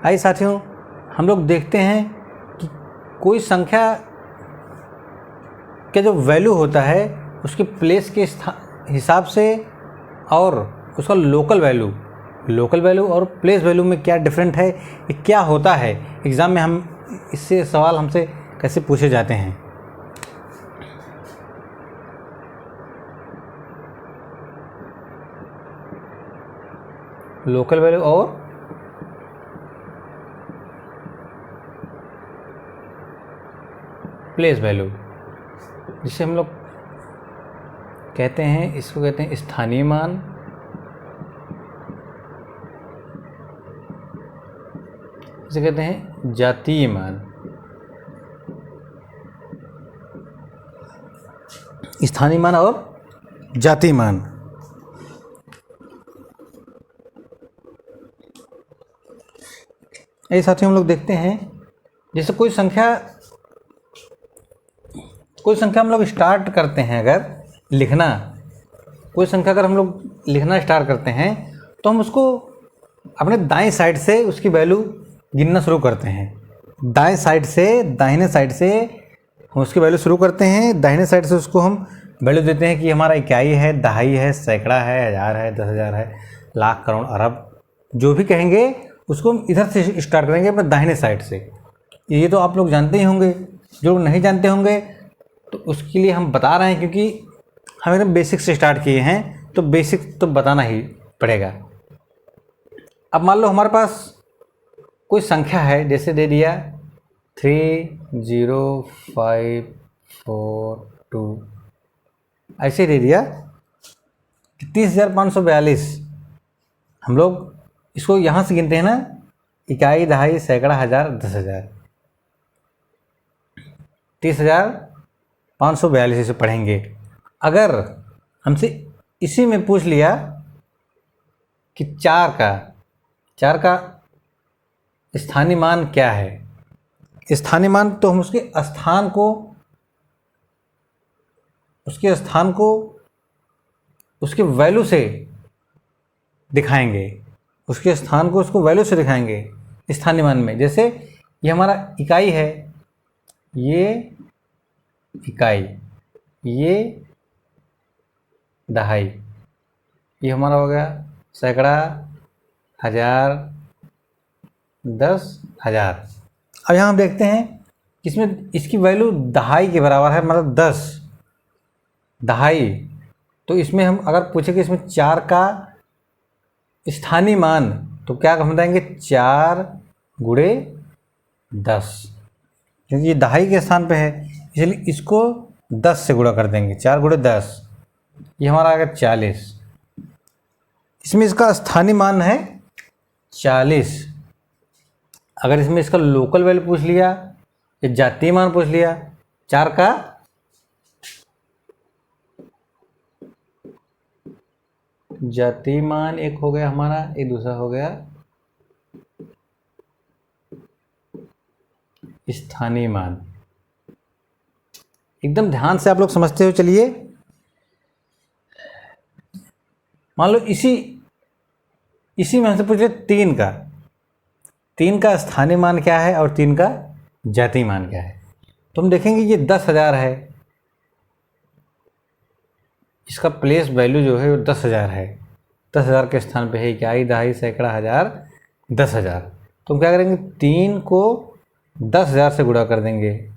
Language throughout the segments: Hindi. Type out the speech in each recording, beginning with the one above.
आइए साथियों, हम लोग देखते हैं कि कोई संख्या का जो वैल्यू होता है उसके प्लेस के हिसाब से और उसका लोकल वैल्यू और प्लेस वैल्यू में क्या डिफरेंट है, ये क्या होता है। एग्ज़ाम में हम इससे सवाल हमसे कैसे पूछे जाते हैं। लोकल वैल्यू और प्लेस वैल्यू, जिसे हम लोग कहते हैं, इसको कहते हैं स्थानीय मान, इसे कहते हैं जातीय मान। स्थानीय मान और जातीय मान। ये साथियों हम लोग देखते हैं, जैसे कोई संख्या हम लोग स्टार्ट करते हैं, अगर लिखना कोई संख्या अगर हम लोग लिखना स्टार्ट करते हैं तो हम उसको अपने दाएं साइड से उसकी वैल्यू गिनना शुरू करते हैं। दाएं साइड से दाहिने साइड से हम उसकी वैल्यू शुरू करते हैं। दाहिने साइड से उसको हम वैल्यू देते हैं कि हमारा इकाई है, दहाई है, सैकड़ा है, हज़ार है, 10,000 है, लाख, करोड़, अरब, जो भी कहेंगे उसको हम इधर से स्टार्ट करेंगे अपने दाहिने साइड से। ये तो आप लोग जानते ही होंगे। जो नहीं जानते होंगे तो उसके लिए हम बता रहे हैं, क्योंकि हम एकदम बेसिक से स्टार्ट किए हैं तो बेसिक तो बताना ही पड़ेगा। अब मान लो हमारे पास कोई संख्या है, जैसे दे दिया 30542, ऐसे दे दिया 30,542। हम लोग इसको यहाँ से गिनते हैं ना, इकाई, दहाई, सैकड़ा, हज़ार, 10,000, 30,542 से पढ़ेंगे। अगर हमसे इसी में पूछ लिया कि चार का स्थानीय मान क्या है, स्थानीय मान, तो हम उसके स्थान को उसके वैल्यू से दिखाएंगे। उसके स्थान को उसको वैल्यू से दिखाएंगे स्थानीय मान में। जैसे ये हमारा इकाई है, ये इकाई, ये दहाई, ये हमारा हो गया सैकड़ा, हज़ार, 10,000। अब यहाँ हम देखते हैं इसमें इसकी वैल्यू दहाई के बराबर है, मतलब 10 दहाई। तो इसमें हम अगर पूछे कि इसमें 4 का स्थानीय मान, तो क्या हम बताएंगे 4 गुणे 10, क्योंकि ये दहाई के स्थान पे है, इसलिए इसको 10 से गुणा कर देंगे। 4 गुणे 10, ये हमारा आ गया 40। इसमें इसका स्थानीय मान है 40। अगर इसमें इसका लोकल वैल्यू पूछ लिया या जातीय मान पूछ लिया, 4 का जातीय मान एक हो गया हमारा, एक दूसरा हो गया स्थानीय मान। एकदम ध्यान से आप लोग समझते हो। चलिए मान लो इसी में हमसे पूछ लिया 3 का स्थानीय मान क्या है और 3 का जातीय मान क्या है। तो हम देखेंगे ये 10,000 है, इसका प्लेस वैल्यू जो है वो 10,000 है। 10,000 के स्थान पे है इकाई, दहाई, सैकड़ा, हज़ार, 10,000। तो हम क्या करेंगे, 3 को 10,000 से गुणा कर देंगे।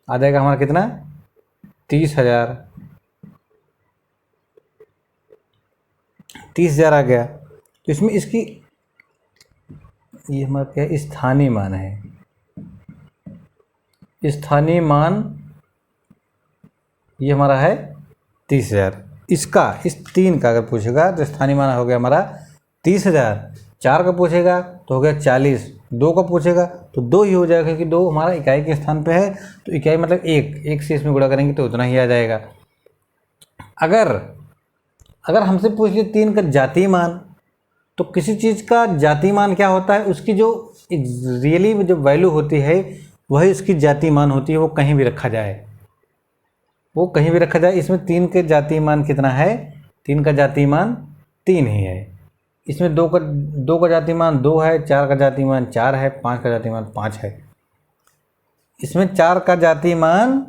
आ जाएगा हमारा कितना, 30,000। 30,000 आ गया। तो इसमें इसकी ये हमारा क्या है, स्थानीय मान है। स्थानीय मान ये हमारा है 30,000। इसका, इस 3 का अगर पूछेगा तो स्थानीय मान हो गया हमारा 30,000। 4 का पूछेगा तो हो गया 40। 2 का पूछेगा तो 2 ही हो जाएगा, क्योंकि 2 हमारा इकाई के स्थान पे है। तो इकाई मतलब 1 से इसमें गुणा करेंगे तो उतना ही आ जाएगा। अगर हमसे पूछ लिया 3 का जातीय मान, तो किसी चीज़ का जातीय मान क्या होता है, उसकी जो रियली जो वैल्यू होती है वही उसकी जातीय मान होती है। वो कहीं भी रखा जाए, इसमें 3 के जातीय मान कितना है, 3 का जातीय मान 3 ही है, इसमें दो का जातिमान 2 है, 4 का जातिमान 4 है, 5 का जातिमान 5 है। इसमें 4 का जातिमान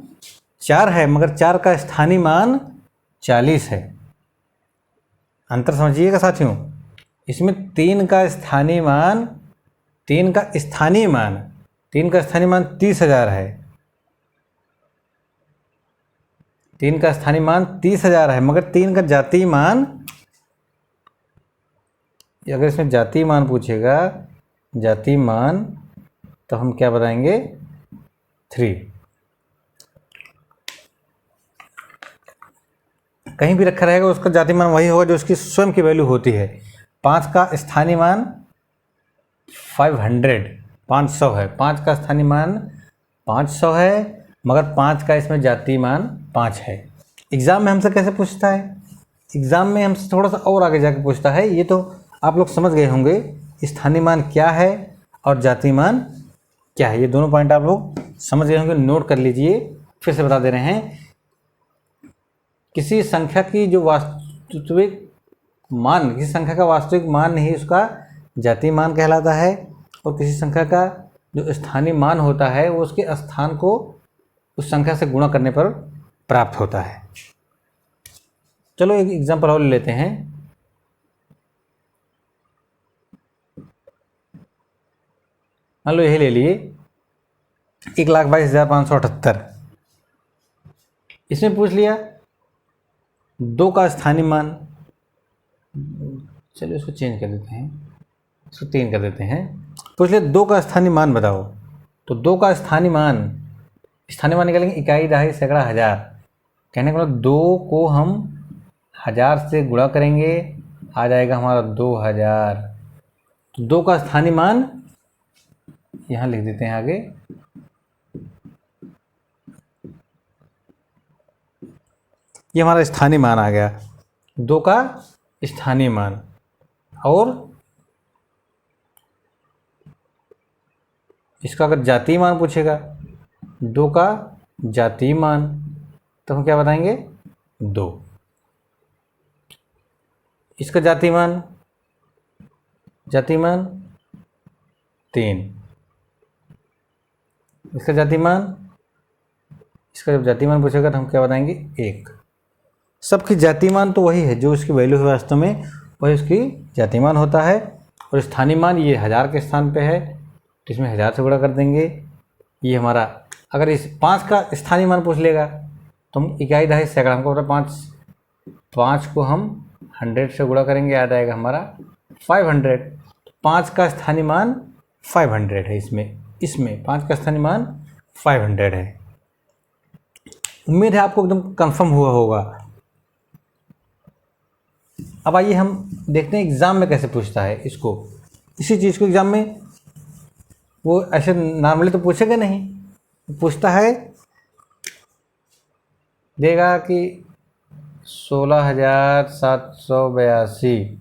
4 है मगर 4 का स्थानीय मान 40 है। अंतर समझिएगा साथियों। इसमें 3 का स्थानीय मान 30,000 है। 3 का स्थानीय मान 30,000 है मगर 3 का जातीय मान, अगर इसमें जातीय मान पूछेगा, जातीय मान, तो हम क्या बताएंगे 3। कहीं भी रखा रहेगा उसका जातीय मान वही होगा जो उसकी स्वयं की वैल्यू होती है। 5 का स्थानीय मान 500 है। 5 का स्थानीय मान 500 है मगर 5 का इसमें जातीय मान 5 है। एग्ज़ाम में हमसे कैसे पूछता है? एग्ज़ाम में हमसे थोड़ा सा और आगे जाके पूछता है। ये तो आप लोग समझ गए होंगे, स्थानीय मान क्या है और जातीय मान क्या है, ये दोनों पॉइंट आप लोग समझ गए होंगे। नोट कर लीजिए, फिर से बता दे रहे हैं। किसी संख्या की जो वास्तविक मान, किसी संख्या का वास्तविक मान ही उसका जातीय मान कहलाता है, और किसी संख्या का जो स्थानीय मान होता है वो उसके स्थान को उस संख्या से गुणा करने पर प्राप्त होता है। चलो एक एग्जांपल और ले लेते हैं। मान लो यही ले लिए 1,22,578। इसमें पूछ लिया 2 का स्थानीय मान, चलो इसको चेंज कर देते हैं, इसको 3 कर देते हैं। पूछ लिया 2 का स्थानीय मान बताओ, तो 2 का स्थानीय मान निकालेंगे इकाई, दहाई, सैकड़ा, हज़ार। कहने का मतलब 2 को हम 1000 से गुणा करेंगे, आ जाएगा हमारा 2000। तो 2 का स्थानीय मान यहाँ लिख देते हैं आगे, ये हमारा स्थानीय मान आ गया, 2 का स्थानीय मान। और इसका अगर जातीय मान पूछेगा, 2 का जातीय मान, तो हम क्या बताएंगे 2। इसका जातीय मान 3। इसका जातीय मान, इसका जब जातीय मान पूछेगा तो हम क्या बताएंगे 1। सबकी जातीय मान तो वही है, जो उसकी वैल्यू है वास्तव में वही उसकी जातीय मान होता है। और स्थानीय मान ये 1000 के स्थान पे है, तो इसमें 1000 से गुणा कर देंगे। ये हमारा, अगर इस 5 का स्थानीय मान पूछ लेगा तो हम इकाई, दहाई, सैकड़ा, हमको पता 5 को हम 100 से गुणा करेंगे, आ जाएगा हमारा 500। 5 का स्थानीय मान 500 है। इसमें 5 का स्थानीय मान 500 है। उम्मीद है आपको एकदम कंफर्म हुआ होगा। अब आइए हम देखते हैं एग्ज़ाम में कैसे पूछता है इसको। इसी चीज़ को एग्ज़ाम में वो ऐसे नॉर्मली तो पूछेगा नहीं, पूछता है, देगा कि 16,782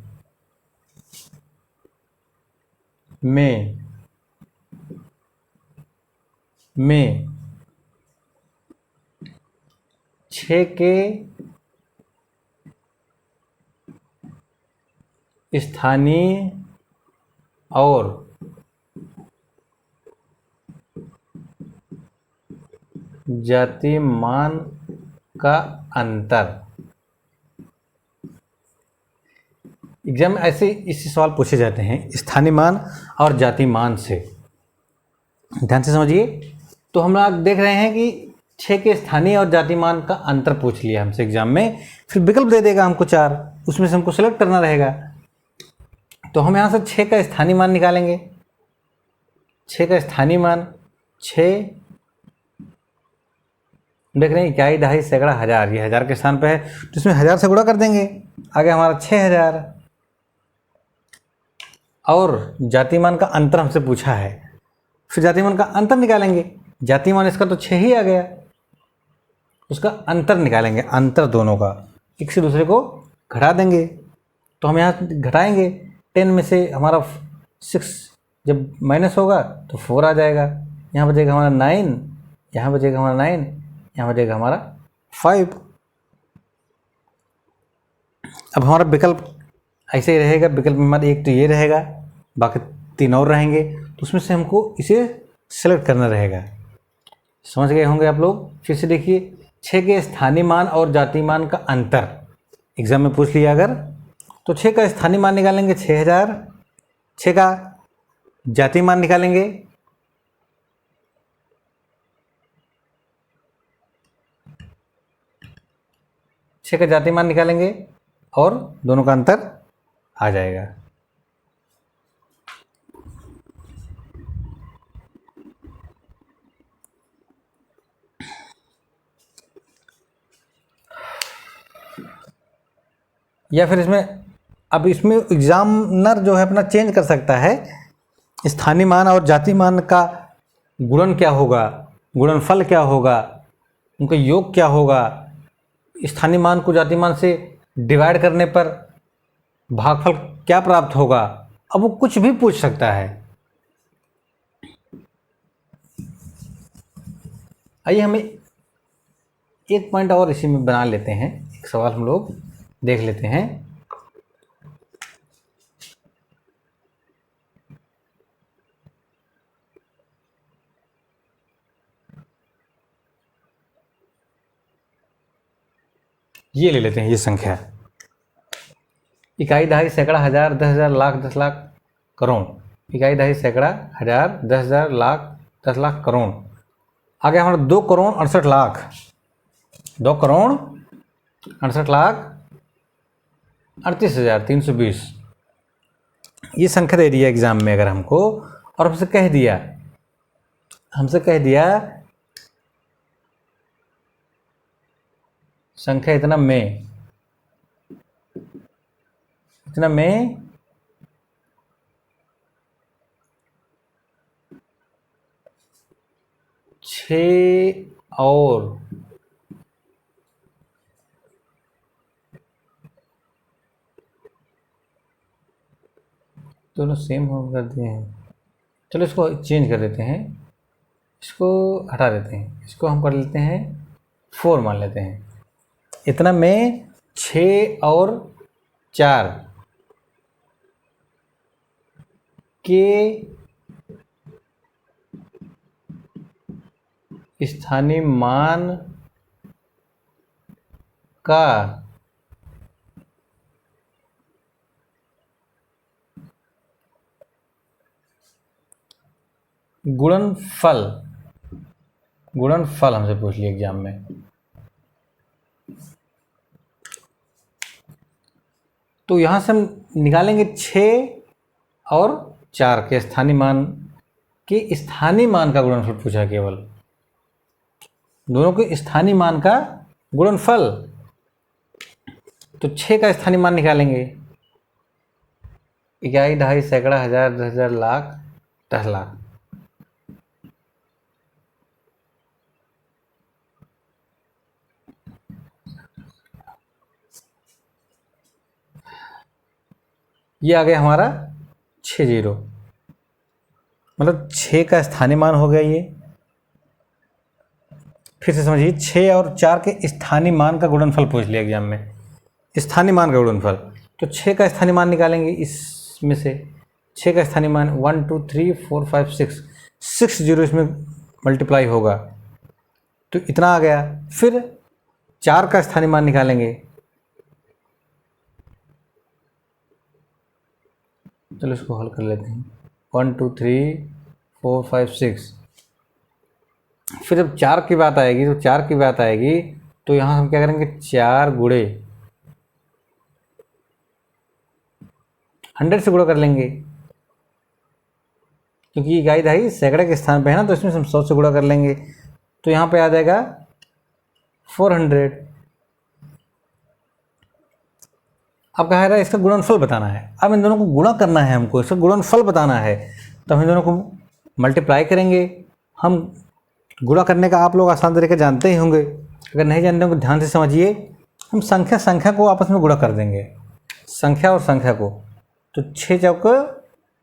में 6 के स्थानीय और जातीय मान का अंतर। एग्जाम में ऐसे इससे सवाल पूछे जाते हैं स्थानीय मान और जातीय मान से। ध्यान से समझिए। तो हम लोग देख रहे हैं कि 6 के स्थानीय और जातीय मान का अंतर पूछ लिया हमसे एग्जाम में, फिर विकल्प दे देगा हमको 4, उसमें से हमको सेलेक्ट करना रहेगा। तो हम यहाँ से 6 का स्थानीय मान निकालेंगे। 6 का स्थानीय मान 6, देख रहे हैं इकाई, दहाई, सैकड़ा, हज़ार, ये 1000 के स्थान पे है, तो इसमें 1000 से गुणा कर देंगे, आगे हमारा 6000। और जातीय मान का अंतर हमसे पूछा है, फिर जातीय मान का अंतर निकालेंगे। जातीय मान इसका तो 6 ही आ गया, उसका अंतर निकालेंगे, अंतर दोनों का, एक से दूसरे को घटा देंगे। तो हम यहाँ घटाएंगे, 10 में से हमारा 6 जब माइनस होगा तो 4 आ जाएगा, यहाँ बचेगा हमारा 9, यहाँ बचेगा हमारा 9, यहाँ बचेगा हमारा 5। अब हमारा विकल्प ऐसे ही रहेगा विकल्प में हमारे, एक तो ये रहेगा, बाकी 3 और रहेंगे, तो उसमें से हमको इसे सेलेक्ट करना रहेगा। समझ गए होंगे आप लोग। फिर से देखिए, 6 के स्थानीय मान और जातीय मान का अंतर एग्जाम में पूछ लिया अगर, तो 6 का स्थानीय मान निकालेंगे 6000, 6 का जातीय मान निकालेंगे 6 का जातीय मान निकालेंगे और दोनों का अंतर आ जाएगा। या फिर इसमें, अब इसमें एग्जामिनर जो है अपना चेंज कर सकता है, स्थानीय मान और जातीय मान का गुणन क्या होगा, गुणनफल क्या होगा, उनका योग क्या होगा, स्थानीय मान को जातीय मान से डिवाइड करने पर भागफल क्या प्राप्त होगा, अब वो कुछ भी पूछ सकता है। आइए हमें एक पॉइंट और इसी में बना लेते हैं, एक सवाल हम लोग देख लेते हैं। ये ले लेते हैं, ये संख्या इकाई दहाई सैकड़ा हजार 10,000 लाख 10 लाख करोड़, इकाई दहाई सैकड़ा हजार 10,000 लाख 10 लाख करोड़। आ गया हमारा 2 करोड़ 68 लाख, 2 करोड़ 68 लाख 38,320। ये संख्या दे दिया एग्जाम में अगर हमको, और हमसे कह दिया संख्या इतना में 6 और 2 सेम हो कर दिए हैं। चलो इसको चेंज कर देते हैं, इसको हटा देते हैं, इसको हम कर लेते हैं 4 मान लेते हैं। इतना में 6 और 4 के स्थानीय मान का गुणनफल हमसे पूछ लिया एग्जाम में। तो यहां से हम निकालेंगे 6 और 4 के स्थानीय मान का गुणनफल पूछा है, केवल दोनों के स्थानीय मान का गुणनफल। तो 6 का स्थानीय मान निकालेंगे, इकाई दहाई सैकड़ा हजार 10,000 लाख 10 लाख। ये आ गया हमारा 60, मतलब 6 का स्थानीय मान हो गया ये। फिर से समझिए, 6 और 4 के स्थानीय मान का गुणनफल पूछ लिया एग्जाम में, स्थानीय मान का गुणनफल। तो 6 का स्थानीय मान निकालेंगे, इसमें से 6 का स्थानीय मान 1 2 3 4 5 6 जीरो इसमें मल्टीप्लाई होगा, तो इतना आ गया। फिर 4 का स्थानीय मान निकालेंगे, चलो इसको हल कर लेते हैं। 1 2 3 4 5 6। फिर जब 4 की बात आएगी तो यहाँ हम क्या करेंगे, 4 गुणे 100 से गुणा कर लेंगे, क्योंकि इकाई दहाई सैकड़े के स्थान पे है ना, तो इसमें हम 100 से गुणा कर लेंगे, तो यहाँ पे आ जाएगा 400। अब कहा रहा है इसका गुणनफल बताना है। अब इन दोनों को गुणा करना है हमको, इसका गुणनफल बताना है, तो हम इन दोनों को मल्टीप्लाई करेंगे। हम गुणा करने का आप लोग आसान तरीके जानते ही होंगे, अगर नहीं जानते हो तो ध्यान से समझिए। हम संख्या को आपस में गुणा कर देंगे, संख्या और संख्या को। तो 6 चौको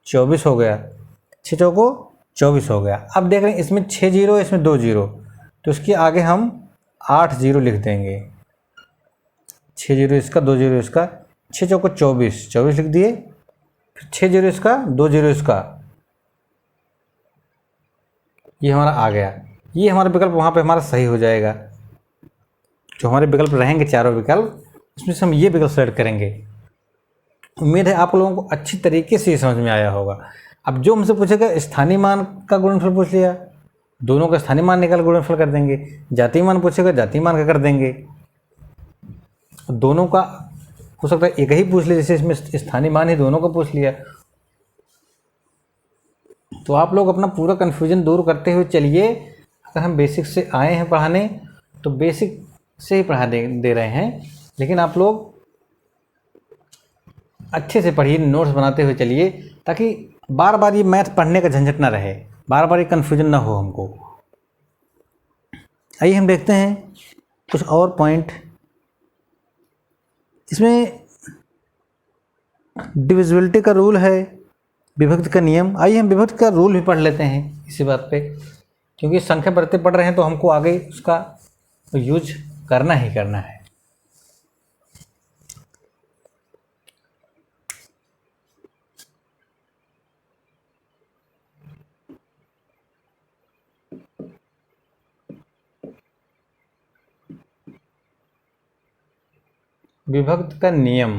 24 हो गया, 6 चौको 24 हो गया। अब देख रहे हैं इसमें 6 जीरो, इसमें 2 जीरो, तो इसके आगे हम 8 जीरो लिख देंगे। 6 जीरो इसका, 2 जीरो इसका, 6 चौको 24, 24 लिख दिए, फिर 6 जीरो इसका, 2 जीरो इसका, ये हमारा आ गया। ये हमारा विकल्प वहाँ पे हमारा सही हो जाएगा। जो हमारे विकल्प रहेंगे चारों विकल्प, उसमें से हम ये विकल्प सेलेक्ट करेंगे। उम्मीद है आप लोगों को अच्छी तरीके से ये समझ में आया होगा। अब जो हमसे पूछेगा स्थानीय मान का गुणनफल पूछ लिया, दोनों का स्थानीय मान निकाल गुणनफल कर देंगे। जातीय मान पूछेगा, जातीय मान का कर देंगे। दोनों का हो सकता है एक ही पूछ ले, जैसे इसमें स्थानीय मान ही दोनों का पूछ लिया। तो आप लोग अपना पूरा कन्फ्यूजन दूर करते हुए चलिए। अगर हम बेसिक से आए हैं पढ़ाने तो बेसिक से ही पढ़ा दे रहे हैं, लेकिन आप लोग अच्छे से पढ़िए, नोट्स बनाते हुए चलिए, ताकि बार बार ये मैथ पढ़ने का झंझट ना रहे, बार बार ये कन्फ्यूजन ना हो हमको। आइए हम देखते हैं कुछ और पॉइंट। इसमें डिविजिबिलिटी का रूल है, विभक्ति का नियम। आइए हम विभक्ति का रूल भी पढ़ लेते हैं इसी बात पे, क्योंकि संख्या बढ़ते पढ़ रहे हैं तो हमको आगे उसका यूज करना ही करना है। विभक्त का नियम,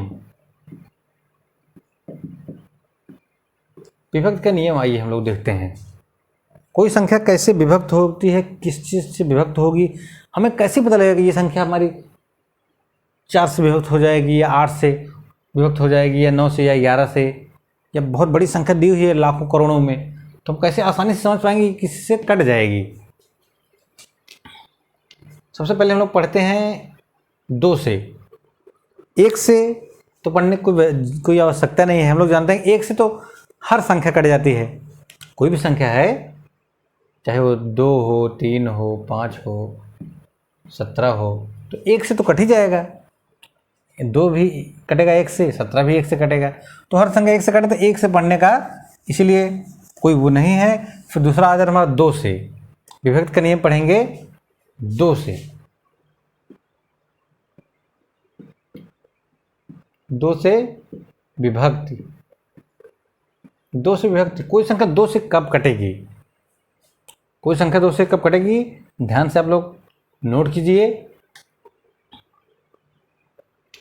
विभक्त का नियम आइए हम लोग देखते हैं। कोई संख्या कैसे विभक्त होती है, किस चीज़ से विभक्त होगी, हमें कैसे पता लगेगा कि ये संख्या हमारी 4 से विभक्त हो जाएगी, या 8 से विभक्त हो जाएगी, या 9 से, या 11 से, या बहुत बड़ी संख्या दी हुई है लाखों करोड़ों में, तो हम कैसे आसानी से समझ पाएंगे कि किससे कट जाएगी। सबसे पहले हम लोग पढ़ते हैं 2 से। 1 से तो पढ़ने की कोई आवश्यकता नहीं है, हम लोग जानते हैं 1 से तो हर संख्या कट जाती है। कोई भी संख्या है, चाहे वो 2 हो, 3 हो, 5 हो, 17 हो, तो 1 से तो कट ही जाएगा। 2 भी कटेगा 1 से, 17 भी 1 से कटेगा, तो हर संख्या 1 से कटे, तो 1 से पढ़ने का इसीलिए कोई वो नहीं है। फिर दूसरा आ जाए हमारा 2 से, विभक्त का नियम पढ़ेंगे 2 से। 2 से विभक्ति, 2 से विभक्ति, कोई संख्या 2 से कब कटेगी, कोई संख्या 2 से कब कटेगी, ध्यान से आप लोग नोट कीजिए।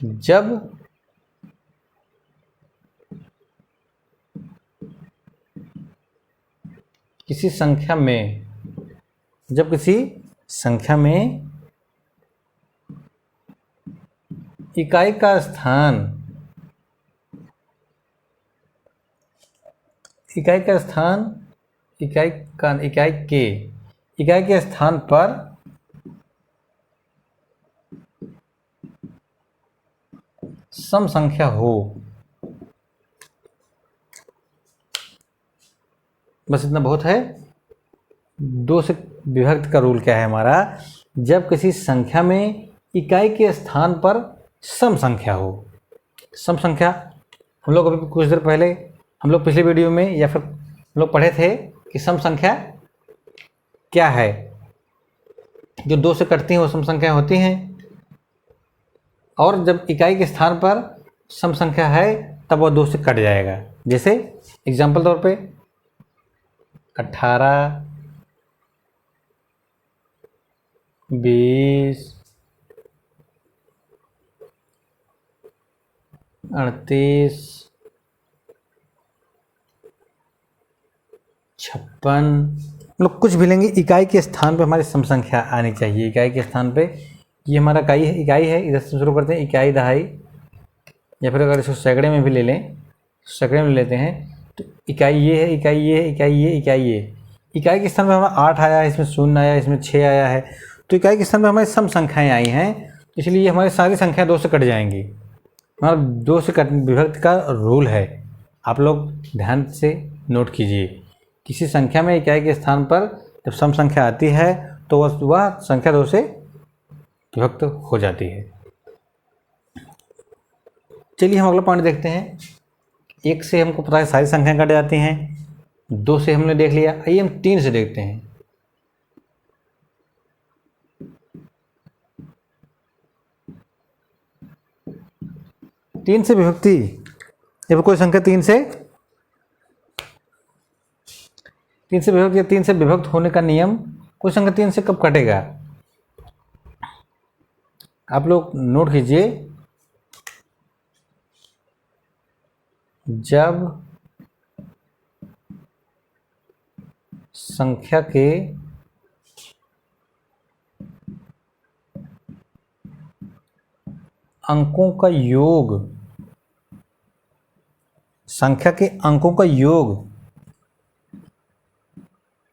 जब किसी संख्या में, जब किसी संख्या में इकाई का स्थान, इकाई का स्थान, इकाई के स्थान पर सम संख्या हो, बस इतना बहुत है। 2 से विभक्त का रूल क्या है हमारा, जब किसी संख्या में इकाई के स्थान पर सम संख्या हो। सम संख्या हम लोग अभी कुछ देर पहले, हम लोग पिछले वीडियो में या फिर हम लोग पढ़े थे कि सम संख्या क्या है। जो 2 से कटती हैं वो सम संख्या होती हैं, और जब इकाई के स्थान पर सम संख्या है तब वह 2 से कट जाएगा। जैसे एग्जाम्पल तौर पे 18, 20, 38, 56, मतलब कुछ भी लेंगे, इकाई के स्थान पे हमारी सम संख्या आनी चाहिए। इकाई के स्थान पे ये हमारा इकाई है, इधर से शुरू करते हैं, इकाई, दहाई, या फिर अगर इसको सैकड़े में भी ले लें, सैकड़े में लेते हैं तो इकाई ये है, इकाई ये है, इकाई ये, इकाई ये। इकाई के स्थान पर हमारा 8 आया है, इसमें 0 आया है, इसमें 6 आया है, तो इकाई के स्थान पर हमारी सम संख्याएँ आई हैं, इसलिए हमारी सारी संख्या 2 से कट जाएंगी। हमारा 2 से विभक्त का रूल है, आप लोग ध्यान से नोट कीजिए। किसी संख्या में इकाई के स्थान पर जब सम संख्या आती है तो वह संख्या 2 से विभक्त हो जाती है। चलिए हम अगला पॉइंट देखते हैं। 1 से हमको पता है सारी संख्याएं कट जाती हैं, 2 से हमने देख लिया। आइए हम 3 से देखते हैं। तीन से विभक्ति, जब कोई संख्या तीन से विभक्त या तीन से विभक्त होने का नियम, कोई संख्या तीन से कब कटेगा? आप लोग नोट कीजिए, जब संख्या के अंकों का योग, संख्या के अंकों का योग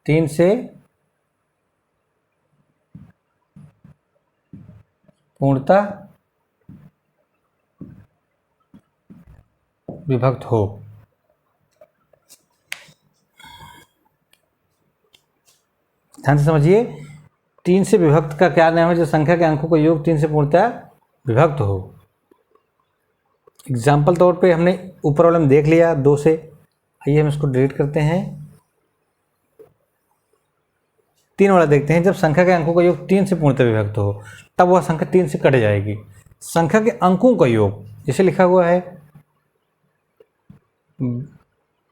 तीन से पूर्णतः विभक्त हो। ध्यान से समझिए, तीन से विभक्त का क्या नाम है? जो संख्या के अंकों का योग तीन से पूर्णतः विभक्त हो। एग्जाम्पल तौर पे हमने ऊपर वाले में देख लिया दो से, आइए हम इसको डिलीट करते हैं। तीन वाला देखते हैं, जब संख्या के अंकों का योग तीन से पूर्णतः विभक्त हो तब वह संख्या तीन से कट जाएगी। संख्या के अंकों का योग, जैसे लिखा हुआ है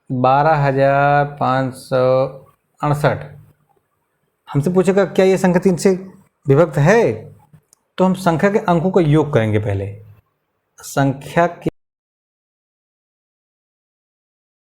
12,568, हमसे पूछेगा क्या ये संख्या तीन से विभक्त है, तो हम संख्या के अंकों का योग करेंगे। पहले संख्या के